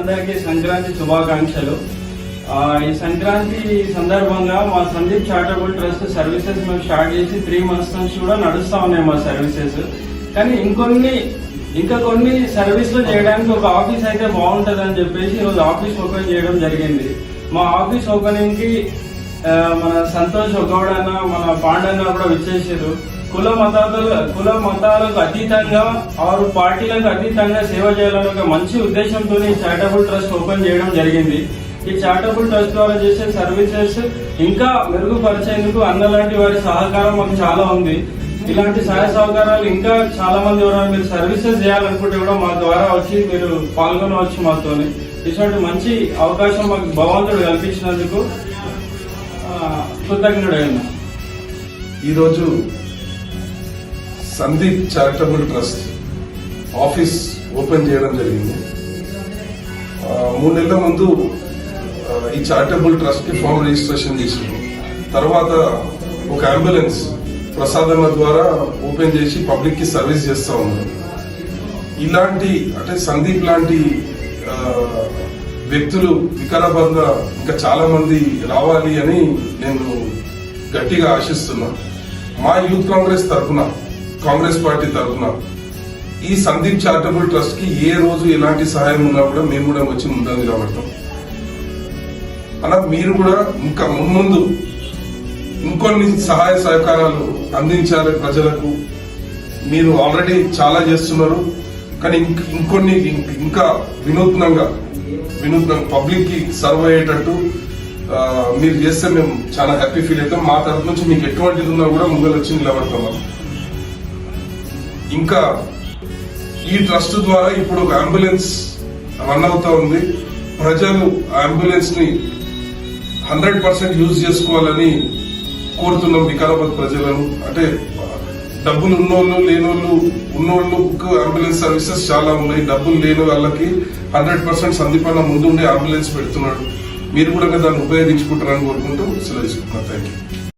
అందరికీ సంక్రాంతి శుభాకాంక్షలు. ఈ సంక్రాంతి సందర్భంగా మా సందీప్ చారిటబుల్ ట్రస్ట్ సర్వీసెస్ మేము స్టార్ట్ చేసి 3 months నుంచి కూడా నడుస్తా ఉన్నాయి మా సర్వీసెస్. కానీ ఇంకా కొన్ని సర్వీసులు చేయడానికి ఒక ఆఫీస్ అయితే బాగుంటుంది అని చెప్పేసి ఈరోజు ఆఫీస్ ఓపెన్ చేయడం జరిగింది. మా ఆఫీస్ ఓపెనింగ్ కి మన సంతోష్ గౌడ్ అన్న, మన పాండన్న కూడా విచ్చేసారు. కుల మతాలకు అతీతంగా ఆరు పార్టీలకు అతీతంగా సేవ చేయాలని ఒక మంచి ఉద్దేశంతో ఈ చారిటబుల్ ట్రస్ట్ ఓపెన్ చేయడం జరిగింది. ఈ చారిటబుల్ ట్రస్ట్ ద్వారా చేసే సర్వీసెస్ ఇంకా మెరుగుపరిచేందుకు అన్నలాంటి వారి సహకారం మాకు చాలా ఉంది. ఇలాంటి సహాయ సహకారాలు ఇంకా చాలా మంది ఎవరైనా మీరు సర్వీసెస్ చేయాలనుకుంటే కూడా మా ద్వారా వచ్చి మీరు పాల్గొనవచ్చు మాతో. ఇటువంటి మంచి అవకాశం మాకు భగవంతుడు కల్పించినందుకు కృతజ్ఞుడైనా. ఈరోజు Sandeep charitable trust office open చేయడం జరిగింది. 3 నెలల ముందు ఈ చారిటబుల్ ట్రస్ట్ కి ఫామ్ రిజిస్ట్రేషన్ చేసింది. తర్వాత ఒక అంబులెన్స్ ప్రసాదన ద్వారా ఓపెన్ చేసి పబ్లిక్ కి సర్వీస్ చేస్తా ఉన్నారు. ఇలాంటి అంటే సందీప్ లాంటి వ్యక్తులు వికారాబాద్ లో ఇంకా చాలా మంది రావాలి అని నేను గట్టిగా ఆశిస్తున్నా. మా యూత్ కాంగ్రెస్ తరఫున, కాంగ్రెస్ పార్టీ తరఫున ఈ సందీప్ చారిటబుల్ ట్రస్ట్ కి ఏ రోజు ఎలాంటి సహాయం ఉన్నా కూడా మేము కూడా వచ్చి ముందు నిలబడతాం. అలా మీరు కూడా ఇంకా ముందు ఇంకొన్ని సహాయ సహకారాలు అందించాలి ప్రజలకు. మీరు ఆల్రెడీ చాలా చేస్తున్నారు, కానీ ఇంకా వినూత్నంగా పబ్లిక్ కి సర్వ్ అయ్యేటట్టు మీరు చేస్తే మేము చాలా హ్యాపీ ఫీల్ అవుతాం. మా తరఫు నుంచి మీకు ఎటువంటిది ఉన్నా కూడా ముందు వచ్చి నిలబడతాం. ఇంకా ఈ ట్రస్ట్ ద్వారా ఇప్పుడు ఒక అంబులెన్స్ రన్ అవుతా ఉంది. ప్రజలు అంబులెన్స్ ని 100% యూజ్ చేసుకోవాలని కోరుతున్నాం వికారాబాద్ ప్రజలను. అంటే డబ్బులు ఉన్నోళ్ళు లేనోళ్ళు, ఉన్నోళ్ళకు అంబులెన్స్ సర్వీసెస్ చాలా ఉన్నాయి. డబ్బులు లేని వాళ్ళకి 100% సందీపన్న ముందు ఉండే అంబులెన్స్ పెడుతున్నాడు. మీరు కూడా దాన్ని ఉపయోగించుకుంటారని కోరుకుంటూ సెలవు తీసుకుంటున్నాను. Thank you.